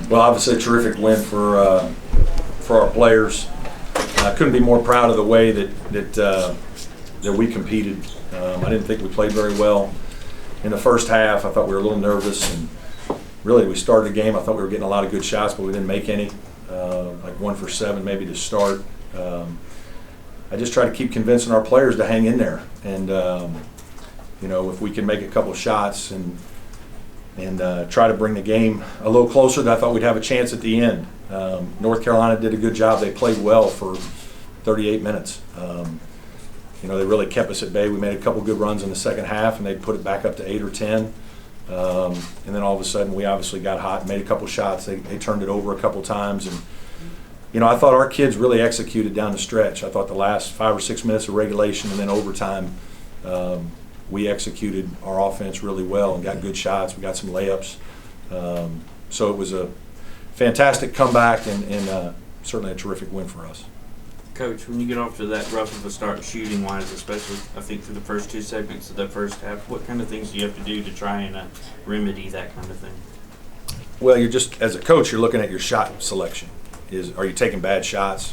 Well, obviously a terrific win for our players. I couldn't be more proud of the way that we competed. I didn't think we played very well in the first half. I thought we were a little nervous, and really we started the game. I thought we were getting a lot of good shots, but we didn't make any. Like 1 for 7 maybe to start. I just try to keep convincing our players to hang in there, and if we can make a couple shots and try to bring the game a little closer, I thought we'd have a chance at the end. North Carolina did a good job. They played well for 38 minutes. They really kept us at bay. We made a couple good runs in the second half, and they put it back up to 8 or 10. And then all of a sudden, we obviously got hot and made a couple shots. They turned it over a couple times. And, I thought our kids really executed down the stretch. I thought the last 5 or 6 minutes of regulation and then overtime, we executed our offense really well and got good shots. We got some layups. So it was a fantastic comeback and certainly a terrific win for us. Coach, when you get off to that rough of a start shooting-wise, especially I think through the first 2 segments of the first half, what kind of things do you have to do to try and remedy that kind of thing? Well, you're just, as a coach, you're looking at your shot selection. Are you taking bad shots?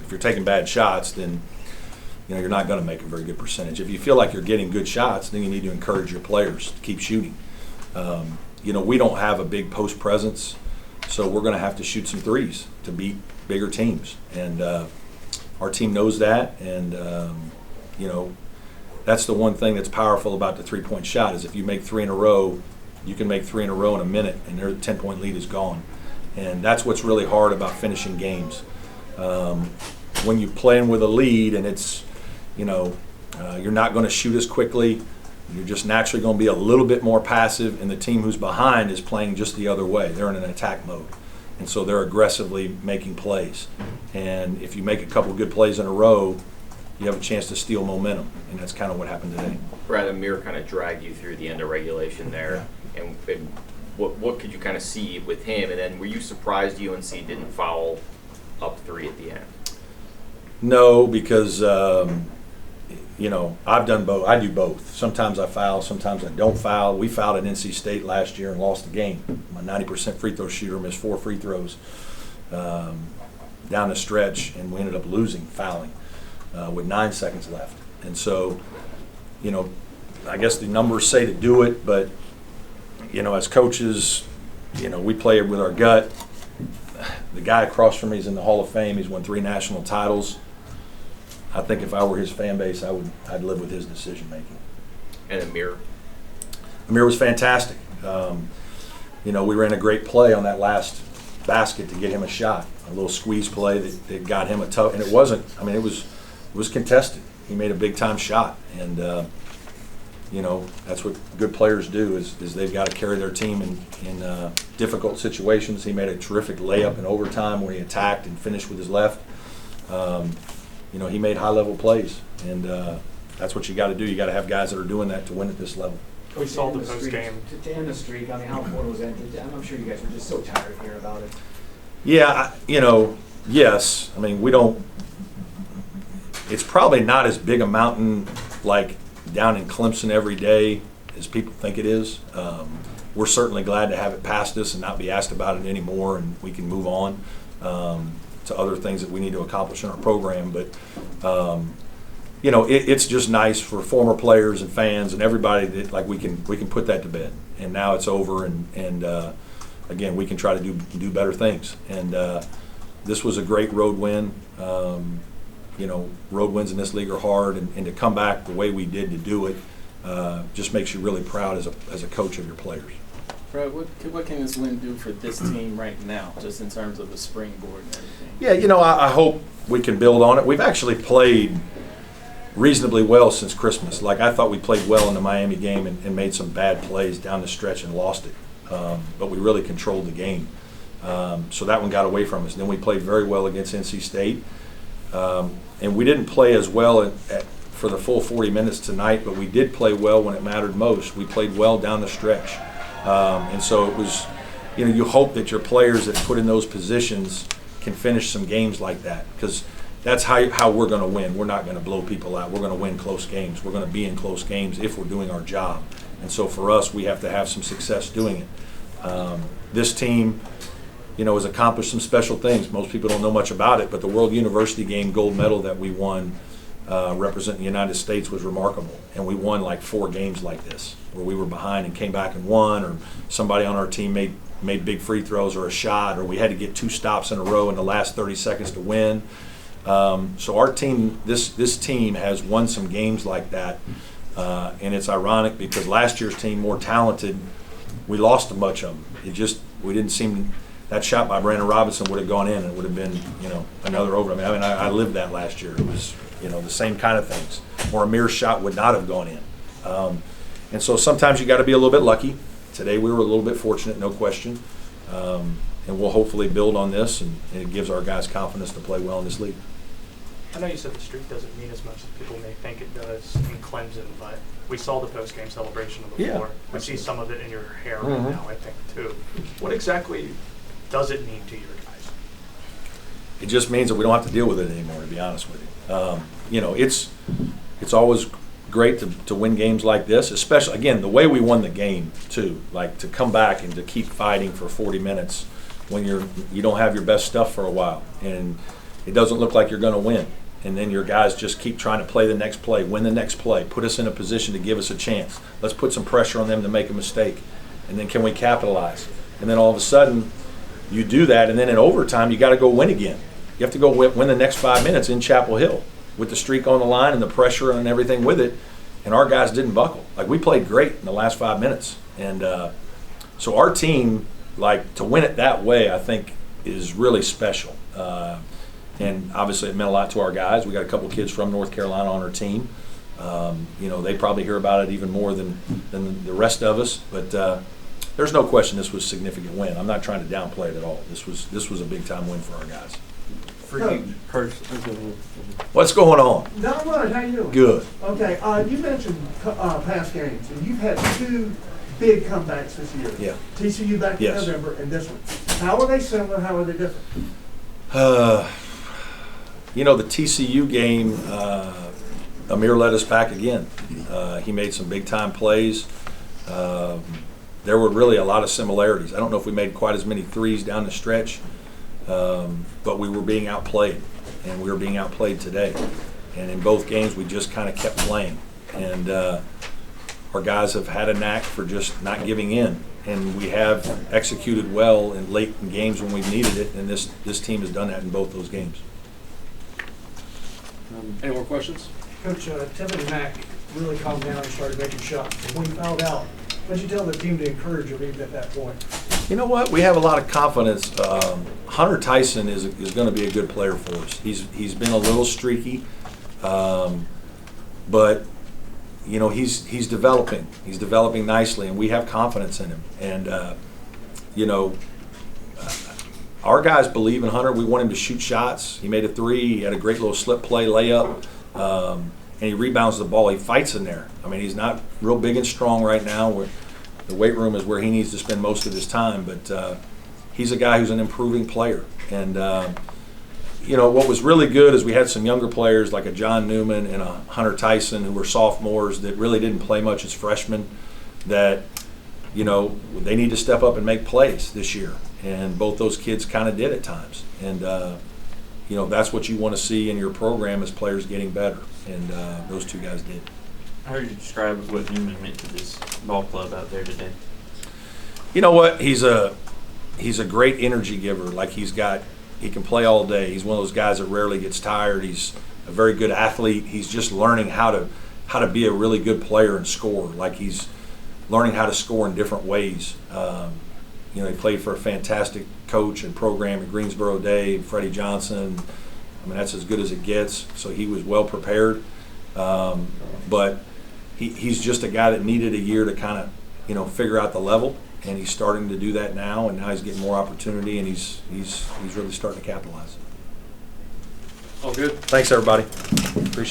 If you're taking bad shots, then you're not going to make a very good percentage. If you feel like you're getting good shots, then you need to encourage your players to keep shooting. We don't have a big post presence, so we're going to have to shoot some threes to beat bigger teams. And our team knows that, and that's the one thing that's powerful about the three-point shot is if you make 3 in a row, you can make 3 in a row in a minute, and their 10-point lead is gone. And that's what's really hard about finishing games. When you're playing with a lead and it's, you're not going to shoot as quickly, you're just naturally going to be a little bit more passive, and the team who's behind is playing just the other way. They're in an attack mode. And so they're aggressively making plays. And if you make a couple good plays in a row, you have a chance to steal momentum. And that's kind of what happened today. Brad, Amir kind of dragged you through the end of regulation there. Yeah. And what could you kind of see with him? And then were you surprised UNC didn't foul up 3 at the end? No, because, I've done both. I do both. Sometimes I foul, sometimes I don't foul. We fouled at NC State last year and lost the game. My 90% free throw shooter missed 4 free throws down the stretch, and we ended up losing fouling with 9 seconds left. And so, I guess the numbers say to do it, but, as coaches, we play with our gut. The guy across from me is in the Hall of Fame. He's won 3 national titles. I think if I were his fan base, I'd live with his decision making. And Amir? Amir was fantastic. We ran a great play on that last basket to get him a shot, a little squeeze play that got him a tough. And it wasn't. It was contested. He made a big time shot, and that's what good players do is they've got to carry their team in difficult situations. He made a terrific layup in overtime where he attacked and finished with his left. He made high-level plays, and that's what you got to do. You got to have guys that are doing that to win at this level. We saw the postgame. To end the streak, how important was that? I'm sure you guys were just so tired of hearing about it. Yeah, yes. We don't. It's probably not as big a mountain like down in Clemson every day as people think it is. We're certainly glad to have it past us and not be asked about it anymore, and we can move on to other things that we need to accomplish in our program. But it's just nice for former players and fans and everybody that we can put that to bed. And now it's over, and again, we can try to do better things. And this was a great road win. Road wins in this league are hard, and to come back the way we did to do it just makes you really proud as a coach of your players. Brad, what can this win do for this team right now, just in terms of the springboard and everything? Yeah, I hope we can build on it. We've actually played reasonably well since Christmas. I thought we played well in the Miami game and made some bad plays down the stretch and lost it. But we really controlled the game. So that one got away from us. Then we played very well against NC State. And we didn't play as well for the full 40 minutes tonight, but we did play well when it mattered most. We played well down the stretch. And so it was, you hope that your players that put in those positions can finish some games like that, because that's how we're going to win. We're not going to blow people out. We're going to win close games. We're going to be in close games if we're doing our job. And so for us, we have to have some success doing it. This team, has accomplished some special things. Most people don't know much about it, but the World University Game gold medal that we won representing the United States was remarkable. And we won like 4 games like this, where we were behind and came back and won, or somebody on our team made big free throws or a shot, or we had to get 2 stops in a row in the last 30 seconds to win. So our team, this team has won some games like that, and it's ironic because last year's team, more talented, we lost a bunch of them. We didn't seem. That shot by Brandon Robinson would have gone in, and it would have been, another over. I lived that last year. It was, the same kind of things. Or Amir's shot would not have gone in. And so sometimes you got to be a little bit lucky. Today we were a little bit fortunate, no question. And we'll hopefully build on this, and it gives our guys confidence to play well in this league. I know you said the streak doesn't mean as much as people may think it does in Clemson, but we saw the post-game celebration on the floor. We see some of it in your hair right now, I think, too. What exactly does it mean to your guys? It just means that we don't have to deal with it anymore, to be honest with you. It's always great to win games like this, especially, again, the way we won the game, too. Like, to come back and to keep fighting for 40 minutes when you don't have your best stuff for a while, and it doesn't look like you're going to win. And then your guys just keep trying to play the next play, win the next play, put us in a position to give us a chance. Let's put some pressure on them to make a mistake. And then can we capitalize? And then all of a sudden, you do that, and then in overtime, you got to go win again. You have to go win the next 5 minutes in Chapel Hill with the streak on the line and the pressure and everything with it. And our guys didn't buckle. Like, we played great in the last 5 minutes. And so our team, like, to win it that way, I think is really special. And obviously it meant a lot to our guys. We got a couple kids from North Carolina on our team. They probably hear about it even more than the rest of us. But there's no question this was a significant win. I'm not trying to downplay it at all. This was a big-time win for our guys. For you personally, What's going on? Not much. How you doing? Good. Okay. You mentioned past games, and you've had 2 big comebacks this year. Yeah. TCU back in Yes. November, and this one. How are they similar? How are they different? The TCU game, Amir led us back again. He made some big-time plays. There were really a lot of similarities. I don't know if we made quite as many threes down the stretch, but we were being outplayed, and we were being outplayed today. And in both games, we just kind of kept playing. And our guys have had a knack for just not giving in. And we have executed well in late in games when we've needed it, and this team has done that in both those games. Any more questions? Coach, Tiffany Mack really calmed down and started making shots. When you fouled out, what did you tell the team to encourage you even at that point? You know what? We have a lot of confidence. Hunter Tyson is going to be a good player for us. He's been a little streaky, but he's developing. He's developing nicely, and we have confidence in him. And our guys believe in Hunter. We want him to shoot shots. He made a 3. He had a great little slip play layup, and he rebounds the ball. He fights in there. I mean, he's not real big and strong right now. The weight room is where he needs to spend most of his time, but he's a guy who's an improving player. And what was really good is we had some younger players like a John Newman and a Hunter Tyson who were sophomores that really didn't play much as freshmen, that they need to step up and make plays this year. And both those kids kind of did at times. And that's what you want to see in your program, is players getting better. And those 2 guys did. I heard you describe what Newman meant to this ball club out there today. You know what? He's a great energy giver. Like, he can play all day. He's one of those guys that rarely gets tired. He's a very good athlete. He's just learning how to be a really good player and score. Like, he's learning how to score in different ways. He played for a fantastic coach and program at Greensboro Day, Freddie Johnson. I mean, that's as good as it gets. So he was well prepared. But he's just a guy that needed a year to kind of, figure out the level. And he's starting to do that now, and now he's getting more opportunity, and he's really starting to capitalize. All good. Thanks, everybody. Appreciate it.